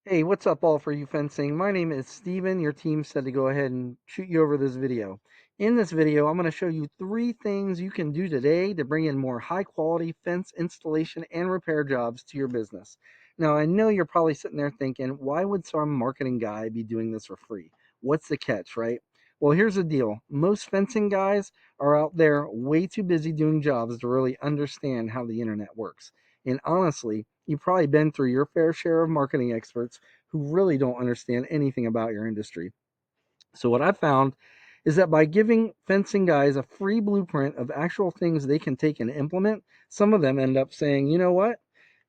Hey, what's up, all for you fencing? My name is Steven. Your team said to go ahead and shoot you over this video. In this video, I'm going to show you 3 things you can do today to bring in more high quality fence installation and repair jobs to your business. Now, I know you're probably sitting there thinking, why would some marketing guy be doing this for free? What's the catch, right? Well, here's the deal. Most fencing guys are out there way too busy doing jobs to really understand how the internet works. And honestly, you've probably been through your fair share of marketing experts who really don't understand anything about your industry. So, what I found is that by giving fencing guys a free blueprint of actual things they can take and implement, some of them end up saying, you know what?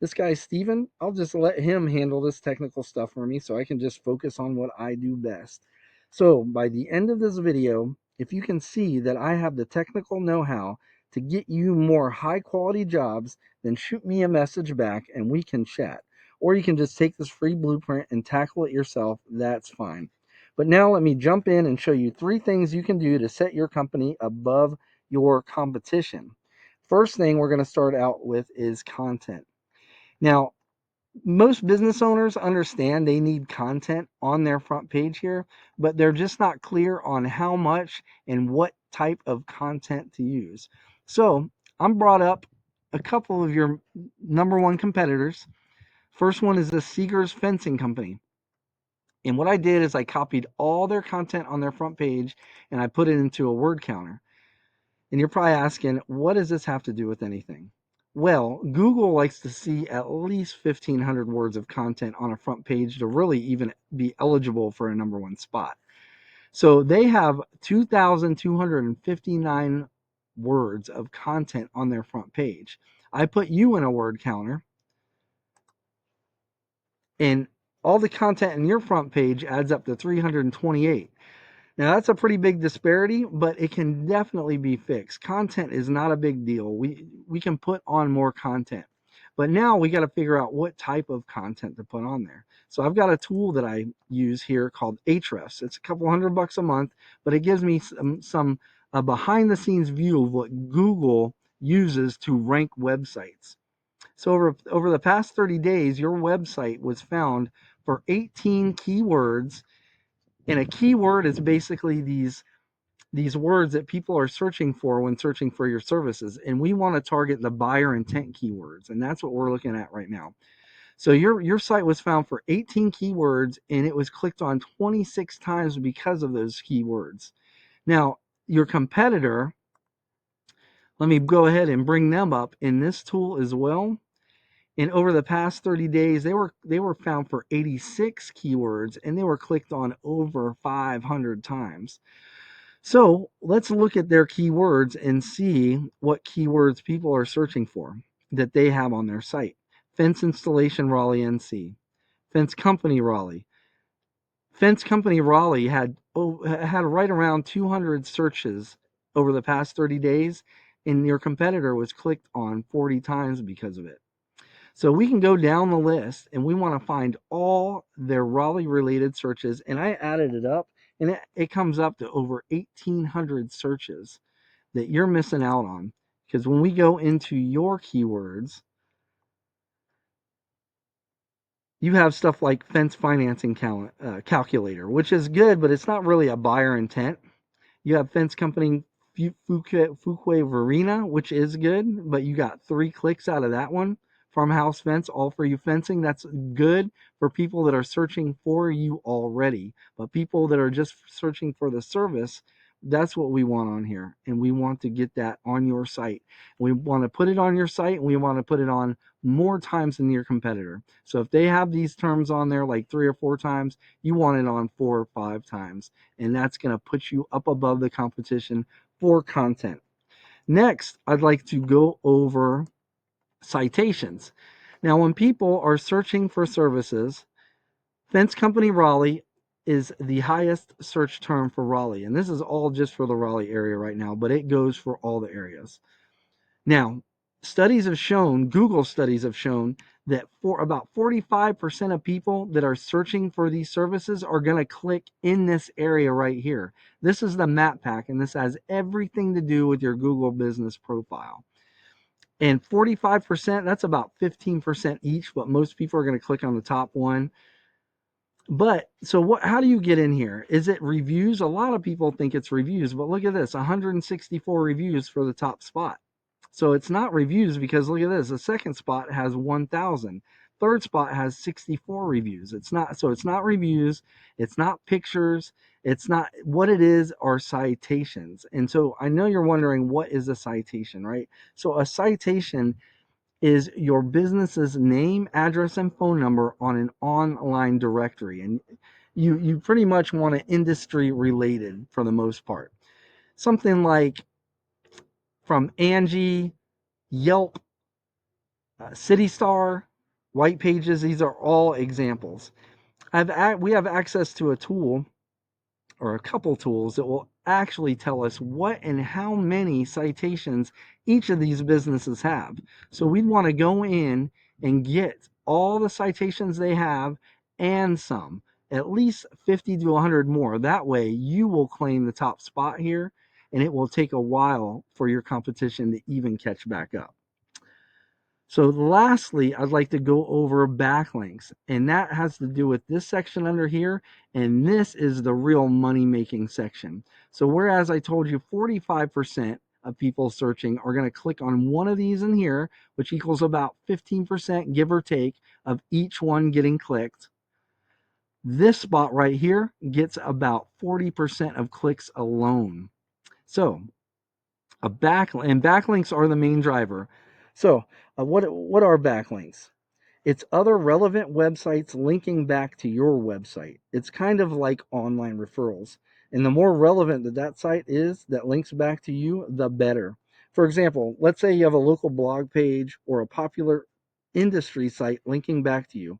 This guy, Steven, I'll just let him handle this technical stuff for me so I can just focus on what I do best. So, by the end of this video, if you can see that I have the technical know how to get you more high quality jobs, then shoot me a message back and we can chat. Or you can just take this free blueprint and tackle it yourself. That's fine. But now let me jump in and show you 3 things you can do to set your company above your competition. First thing we're going to start out with is content. Now, most business owners understand they need content on their front page here, but they're just not clear on how much and what type of content to use. So I'm brought up a couple of your number 1 competitors. First one is the Seegers Fencing Company. And what I did is I copied all their content on their front page and I put it into a word counter. And you're probably asking, what does this have to do with anything? Well, Google likes to see at least 1,500 words of content on a front page to really even be eligible for a number 1 spot. So they have 2,259 words of content on their front page. I put you in a word counter, and all the content in your front page adds up to 328. Now that's a pretty big disparity, but it can definitely be fixed. Content is not a big deal. We can put on more content. But now we got to figure out what type of content to put on there. So I've got a tool that I use here called Ahrefs. It's a couple $100 a month, but it gives me some behind the scenes view of what Google uses to rank websites. So over the past 30 days, your website was found for 18 keywords, and a keyword is basically these words that people are searching for when searching for your services. And we want to target the buyer intent keywords. And that's what we're looking at right now. So your site was found for 18 keywords and it was clicked on 26 times because of those keywords. Now, your competitor, let me go ahead and bring them up in this tool as well. And over the past 30 days, they were found for 86 keywords and they were clicked on over 500 times. So let's look at their keywords and see what keywords people are searching for that they have on their site. Fence installation Raleigh, NC. Fence company Raleigh. Fence company Raleigh had right around 200 searches over the past 30 days, and your competitor was clicked on 40 times because of it. So we can go down the list and we want to find all their Raleigh related searches. And I added it up and it comes up to over 1,800 searches that you're missing out on. Because when we go into your keywords, you have stuff like fence financing calculator, which is good, but it's not really a buyer intent. You have fence company Fuquay Verena, which is good, but you got 3 clicks out of that one. Farmhouse Fence, all for you fencing. That's good for people that are searching for you already. But people that are just searching for the service, that's what we want on here. And we want to get that on your site. We want to put it on your site and we want to put it on more times than your competitor. So if they have these terms on there like 3 or 4 times, you want it on 4 or 5 times. And that's going to put you up above the competition for content. Next, I'd like to go over citations. Now, when people are searching for services, Fence Company Raleigh is the highest search term for Raleigh. And this is all just for the Raleigh area right now, but it goes for all the areas. Now, Google studies have shown that for about 45% of people that are searching for these services are going to click in this area right here. This is the map pack, and this has everything to do with your Google business profile. And 45%, that's about 15% each, but most people are going to click on the top one. But so what, how do you get in here? Is it reviews? A lot of people think it's reviews, but look at this, 164 reviews for the top spot. So it's not reviews, because look at this, the second spot has 1,000. Third spot has 64 reviews. It's not, so it's not reviews, it's not pictures, it's not, what it is are citations. And so I know you're wondering, what is a citation, right? So a citation is your business's name, address, and phone number on an online directory. And you pretty much want it industry related for the most part. Something like from Angie, Yelp, City Star, White Pages. These are all examples. We have access to a tool, or a couple tools, that will actually tell us what and how many citations each of these businesses have. So we'd want to go in and get all the citations they have and some, at least 50 to 100 more. That way you will claim the top spot here, and it will take a while for your competition to even catch back up. So lastly, I'd like to go over backlinks, and that has to do with this section under here, and this is the real money-making section. So whereas I told you 45% of people searching are going to click on one of these in here, which equals about 15%, give or take, of each one getting clicked, this spot right here gets about 40% of clicks alone. So backlinks are the main driver. So what are backlinks? It's other relevant websites linking back to your website. It's kind of like online referrals. And the more relevant that site is that links back to you, the better. For example, let's say you have a local blog page or a popular industry site linking back to you.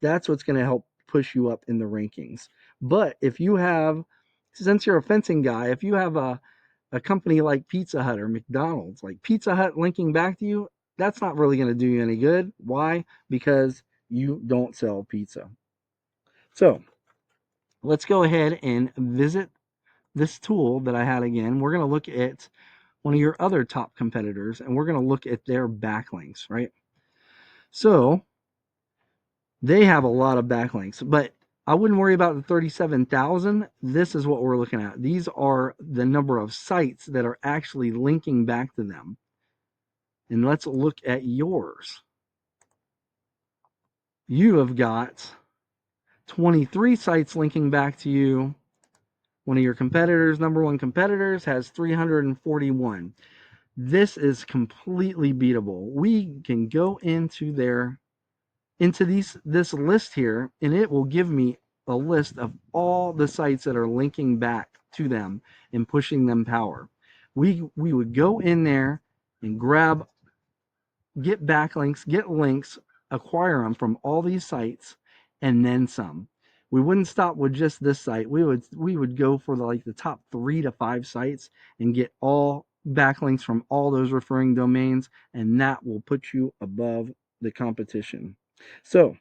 That's what's going to help push you up in the rankings. But if you have, since you're a fencing guy, if you have a company like Pizza Hut or McDonald's, like Pizza Hut linking back to you, that's not really going to do you any good. Why? Because you don't sell pizza. So let's go ahead and visit this tool that I had again. We're going to look at one of your other top competitors, and we're going to look at their backlinks, right? So they have a lot of backlinks, but I wouldn't worry about the 37,000. This is what we're looking at. These are the number of sites that are actually linking back to them. And let's look at yours. You have got 23 sites linking back to you. One of your competitors, number one competitors, has 341. This is completely beatable. We can go into this list here, and it will give me a list of all the sites that are linking back to them and pushing them power. We would go in there and get backlinks, get links, acquire them from all these sites, and then some. We wouldn't stop with just this site. We would go for the top 3 to 5 sites and get all backlinks from all those referring domains, and that will put you above the competition. So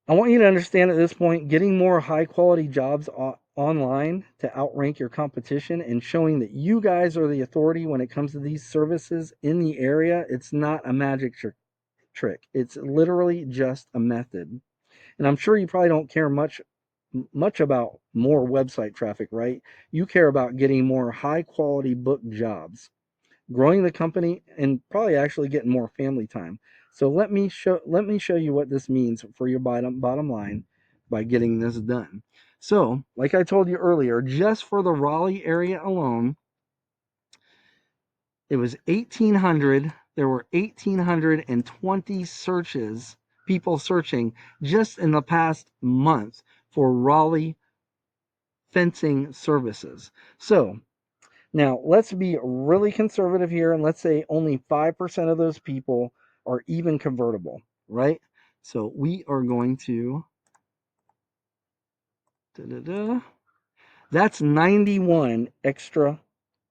I want you to understand at this point, getting more high quality jobs online to outrank your competition and showing that you guys are the authority when it comes to these services in the area, it's not a magic trick. It's literally just a method. And I'm sure you probably don't care much about more website traffic, right? You care about getting more high quality booked jobs, growing the company, and probably actually getting more family time. So let me show you what this means for your bottom line by getting this done. So, like I told you earlier, just for the Raleigh area alone, it was 1,800. There were 1,820 searches, people searching just in the past month for Raleigh fencing services. So now, let's be really conservative here, and let's say only 5% of those people are even convertible, right? So we are going to, that's 91 extra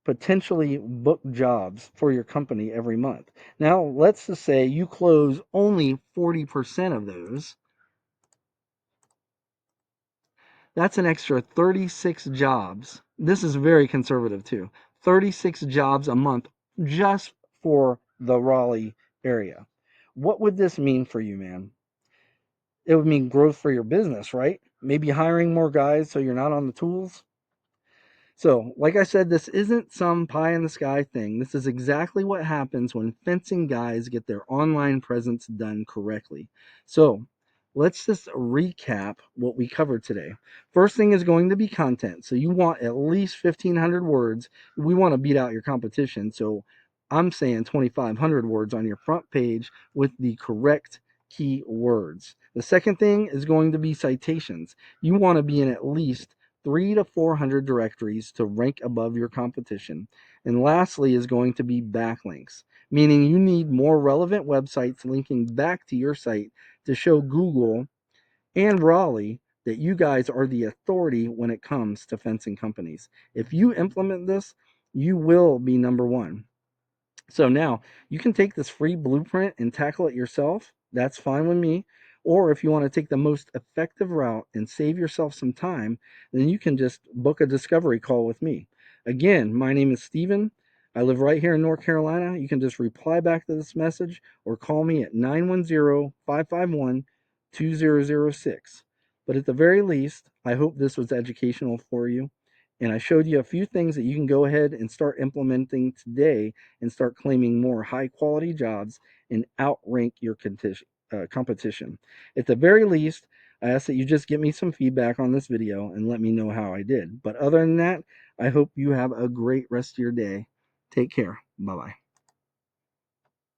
potentially booked jobs for your company every month. Now, let's just say you close only 40% of those. That's an extra 36 jobs. This is very conservative too. 36 jobs a month just for the Raleigh area. What would this mean for you, man? it would mean growth for your business, right? Maybe hiring more guys so you're not on the tools. So, like I said, this isn't some pie in the sky thing. This is exactly what happens when fencing guys get their online presence done correctly. So, let's just recap what we covered today. First thing is going to be content. So, you want at least 1,500 words. We want to beat out your competition. So, I'm saying 2,500 words on your front page with the correct keywords. The second thing is going to be citations. You want to be in at least 300 to 400 directories to rank above your competition. And lastly is going to be backlinks, meaning you need more relevant websites linking back to your site to show Google and Raleigh that you guys are the authority when it comes to fencing companies. If you implement this, you will be number one. So now you can take this free blueprint and tackle it yourself. That's fine with me. Or if you want to take the most effective route and save yourself some time, then you can just book a discovery call with me. Again, my name is Steven. I live right here in North Carolina. You can just reply back to this message or call me at 910-551-2006. But at the very least, I hope this was educational for you. And I showed you a few things that you can go ahead and start implementing today and start claiming more high quality jobs and outrank your competition. At the very least, I ask that you just give me some feedback on this video and let me know how I did. But other than that, I hope you have a great rest of your day. Take care. Bye bye.